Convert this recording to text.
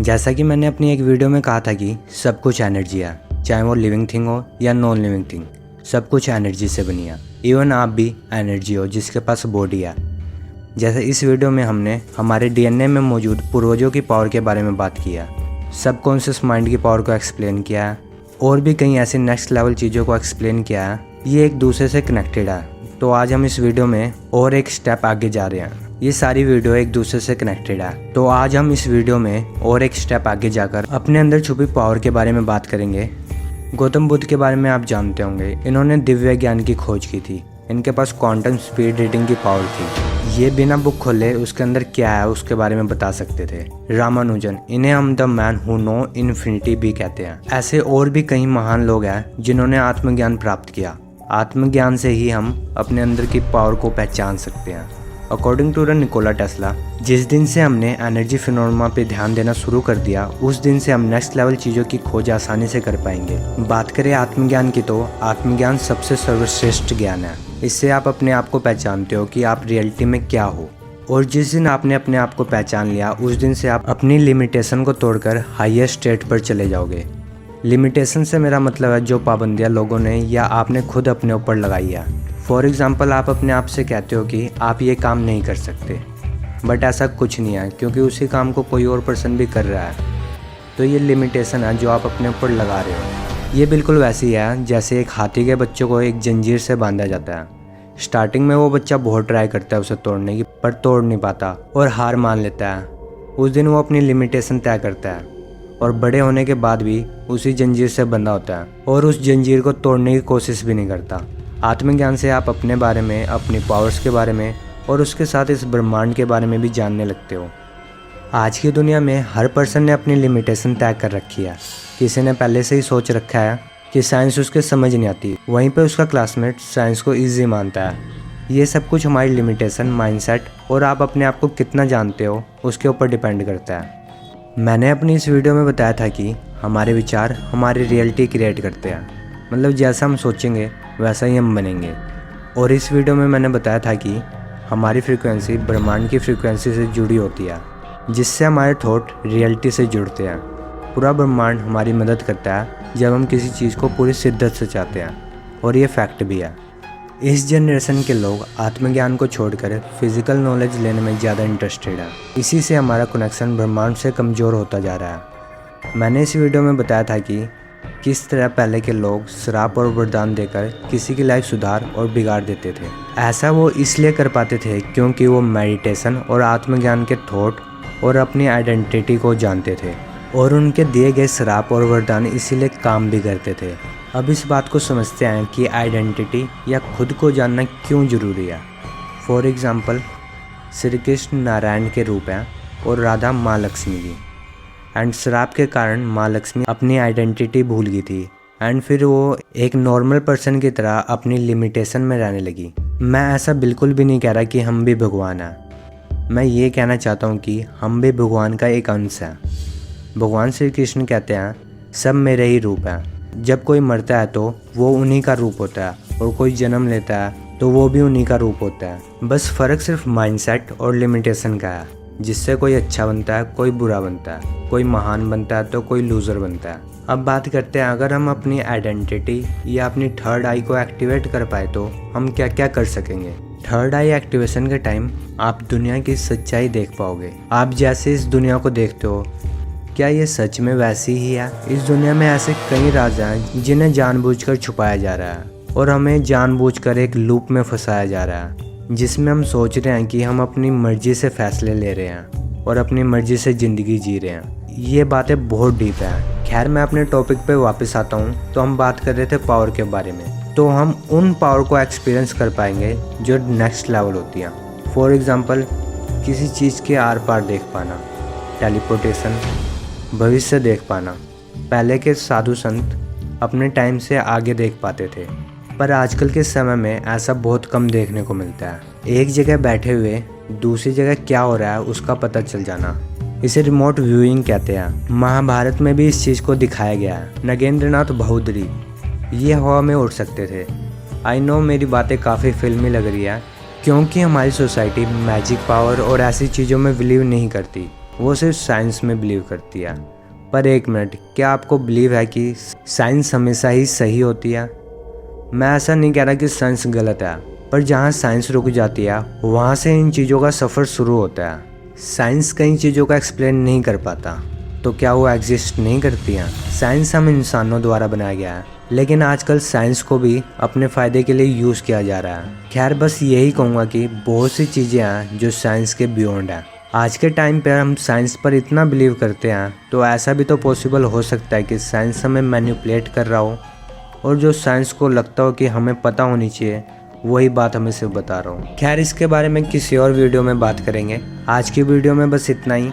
जैसा कि मैंने अपनी एक वीडियो में कहा था कि सब कुछ एनर्जी है, चाहे वो लिविंग थिंग हो या नॉन लिविंग थिंग, सब कुछ एनर्जी से बनी है। इवन आप भी एनर्जी हो जिसके पास बॉडी है। जैसे इस वीडियो में हमने हमारे डीएनए में मौजूद पूर्वजों की पावर के बारे में बात किया, सबकॉन्शियस माइंड की पावर को एक्सप्लेन किया है और भी कई ऐसी नेक्स्ट लेवल चीज़ों को एक्सप्लेन किया है। ये एक दूसरे से कनेक्टेड है। तो आज हम इस वीडियो में और एक स्टेप आगे जा रहे हैं। ये सारी वीडियो एक दूसरे से कनेक्टेड है। तो आज हम इस वीडियो में और एक स्टेप आगे जाकर अपने अंदर छुपी पावर के बारे में बात करेंगे। गौतम बुद्ध के बारे में आप जानते होंगे, इन्होंने दिव्य ज्ञान की खोज की थी। इनके पास क्वांटम स्पीड रीडिंग की पावर थी। ये बिना बुक खोले उसके अंदर क्या है उसके बारे में बता सकते थे। रामानुजन, इन्हें हम the man who know infinity भी कहते हैं। ऐसे और भी कई महान लोग हैं जिन्होंने आत्मज्ञान प्राप्त किया। आत्मज्ञान से ही हम अपने अंदर की पावर को पहचान सकते हैं। अकॉर्डिंग टू निकोला टेस्ला, जिस दिन से हमने एनर्जी फिनोमेना पे ध्यान देना शुरू कर दिया, उस दिन से हम नेक्स्ट लेवल चीज़ों की खोज आसानी से कर पाएंगे। बात करें आत्मज्ञान की, तो आत्मज्ञान सबसे सर्वश्रेष्ठ ज्ञान है। इससे आप अपने आप को पहचानते हो कि आप रियलिटी में क्या हो। और जिस दिन आपने अपने आप को पहचान लिया, उस दिन से आप अपनी लिमिटेशन को तोड़कर हाईयर स्टेट पर चले जाओगे। लिमिटेशन से मेरा मतलब है जो पाबंदियाँ लोगों ने या आपने खुद अपने ऊपर लगाई है। फॉर एग्ज़ाम्पल, आप अपने आप से कहते हो कि आप ये काम नहीं कर सकते, बट ऐसा कुछ नहीं है क्योंकि उसी काम को कोई और पर्सन भी कर रहा है। तो ये लिमिटेशन है जो आप अपने ऊपर लगा रहे हो। ये बिल्कुल वैसी है जैसे एक हाथी के बच्चे को एक जंजीर से बांधा जाता है। स्टार्टिंग में वो बच्चा बहुत ट्राई करता है उसे तोड़ने की, पर तोड़ नहीं पाता और हार मान लेता है। उस दिन वो अपनी लिमिटेशन तय करता है और बड़े होने के बाद भी उसी जंजीर से बंधा होता है और उस जंजीर को तोड़ने की कोशिश भी नहीं करता। आत्मज्ञान से आप अपने बारे में, अपनी पावर्स के बारे में और उसके साथ इस ब्रह्मांड के बारे में भी जानने लगते हो। आज की दुनिया में हर पर्सन ने अपनी लिमिटेशन तय कर रखी है। किसी ने पहले से ही सोच रखा है कि साइंस उसके समझ नहीं आती, वहीं पे उसका क्लासमेट साइंस को ईजी मानता है। ये सब कुछ हमारी लिमिटेशन, माइंडसेट और आप अपने आप को कितना जानते हो उसके ऊपर डिपेंड करता है। मैंने अपनी इस वीडियो में बताया था कि हमारे विचार हमारी रियलिटी क्रिएट करते हैं। मतलब जैसा हम सोचेंगे वैसा ही हम बनेंगे। और इस वीडियो में मैंने बताया था कि हमारी फ्रीक्वेंसी ब्रह्मांड की फ्रीक्वेंसी से जुड़ी होती है, जिससे हमारे थॉट रियलिटी से जुड़ते हैं। पूरा ब्रह्मांड हमारी मदद करता है जब हम किसी चीज़ को पूरी शिद्दत से चाहते हैं, और ये फैक्ट भी है। इस जनरेशन के लोग आत्मज्ञान को छोड़कर फिजिकल नॉलेज लेने में ज़्यादा इंटरेस्टेड है। इसी से हमारा कनेक्शन ब्रह्मांड से कमज़ोर होता जा रहा है। मैंने इस वीडियो में बताया था कि किस तरह पहले के लोग श्राप और वरदान देकर किसी की लाइफ सुधार और बिगाड़ देते थे। ऐसा वो इसलिए कर पाते थे क्योंकि वो मेडिटेशन और आत्मज्ञान के थॉट और अपनी आइडेंटिटी को जानते थे, और उनके दिए गए श्राप और वरदान इसीलिए काम भी करते थे। अब इस बात को समझते हैं कि आइडेंटिटी या खुद को जानना क्यों ज़रूरी है। फॉर एग्ज़ाम्पल, श्री कृष्ण नारायण के रूप हैं और राधा माँ लक्ष्मी की। एंड श्राप के कारण माँ लक्ष्मी अपनी आइडेंटिटी भूल गई थी एंड फिर वो एक नॉर्मल पर्सन की तरह अपनी लिमिटेशन में रहने लगी। मैं ऐसा बिल्कुल भी नहीं कह रहा कि हम भी भगवान हैं। मैं ये कहना चाहता हूँ कि हम भी भगवान का एक अंश हैं। भगवान श्री कृष्ण कहते हैं, सब मेरे ही रूप हैं। जब कोई मरता है तो वो उन्हीं का रूप होता है, और कोई जन्म लेता है तो वो भी उन्हीं का रूप होता है। बस फ़र्क सिर्फ माइंडसेट और लिमिटेशन का है, जिससे कोई अच्छा बनता है, कोई बुरा बनता है, कोई महान बनता है तो कोई लूज़र बनता है। अब बात करते हैं, अगर हम अपनी आइडेंटिटी या अपनी थर्ड आई को एक्टिवेट कर पाए तो हम क्या क्या कर सकेंगे। थर्ड आई एक्टिवेशन के टाइम आप दुनिया की सच्चाई देख पाओगे। आप जैसे इस दुनिया को देखते हो, क्या ये सच में वैसी ही है? इस दुनिया में ऐसे कई राज हैं जिन्हें जानबूझकर छुपाया जा रहा है और हमें जानबूझकर एक लूप में फंसाया जा रहा है, जिसमें हम सोच रहे हैं कि हम अपनी मर्जी से फैसले ले रहे हैं और अपनी मर्जी से ज़िंदगी जी रहे हैं। ये बातें बहुत डीप हैं। खैर, मैं अपने टॉपिक पे वापस आता हूँ। तो हम बात कर रहे थे पावर के बारे में। तो हम उन पावर को एक्सपीरियंस कर पाएंगे जो नेक्स्ट लेवल होती हैं। फॉर एग्ज़ाम्पल, किसी चीज़ के आर पार देख पाना, टेलीपोर्टेशन, भविष्य देख पाना। पहले के साधु संत अपने टाइम से आगे देख पाते थे, पर आजकल के समय में ऐसा बहुत कम देखने को मिलता है। एक जगह बैठे हुए दूसरी जगह क्या हो रहा है उसका पता चल जाना, इसे रिमोट व्यूइंग कहते हैं। महाभारत में भी इस चीज़ को दिखाया गया है। नगेंद्रनाथ बहुदरी ये हवा में उड़ सकते थे। आई नो मेरी बातें काफ़ी फिल्मी लग रही है, क्योंकि हमारी सोसाइटी मैजिक पावर और ऐसी चीज़ों में बिलीव नहीं करती। वो सिर्फ साइंस में बिलीव करती है। पर एक मिनट, क्या आपको बिलीव है कि साइंस हमेशा ही सही होती है? मैं ऐसा नहीं कह रहा कि साइंस गलत है, पर जहाँ साइंस रुक जाती है वहाँ से इन चीज़ों का सफ़र शुरू होता है। साइंस कई चीज़ों का एक्सप्लेन नहीं कर पाता, तो क्या वो एग्जिस्ट नहीं करती हैं? साइंस हम इंसानों द्वारा बनाया गया है, लेकिन आजकल साइंस को भी अपने फ़ायदे के लिए यूज़ किया जा रहा है। खैर, बस यही कहूँगा कि बहुत सी चीज़ें हैं जो साइंस के बियॉन्ड हैं। आज के टाइम पे हम साइंस पर इतना बिलीव करते हैं, तो ऐसा भी तो पॉसिबल हो सकता है कि साइंस हमें मैनिपुलेट कर रहा हो, और जो साइंस को लगता हो कि हमें पता होनी चाहिए वही बात हमें सिर्फ बता रहा हूँ। खैर, इसके बारे में किसी और वीडियो में बात करेंगे। आज की वीडियो में बस इतना ही।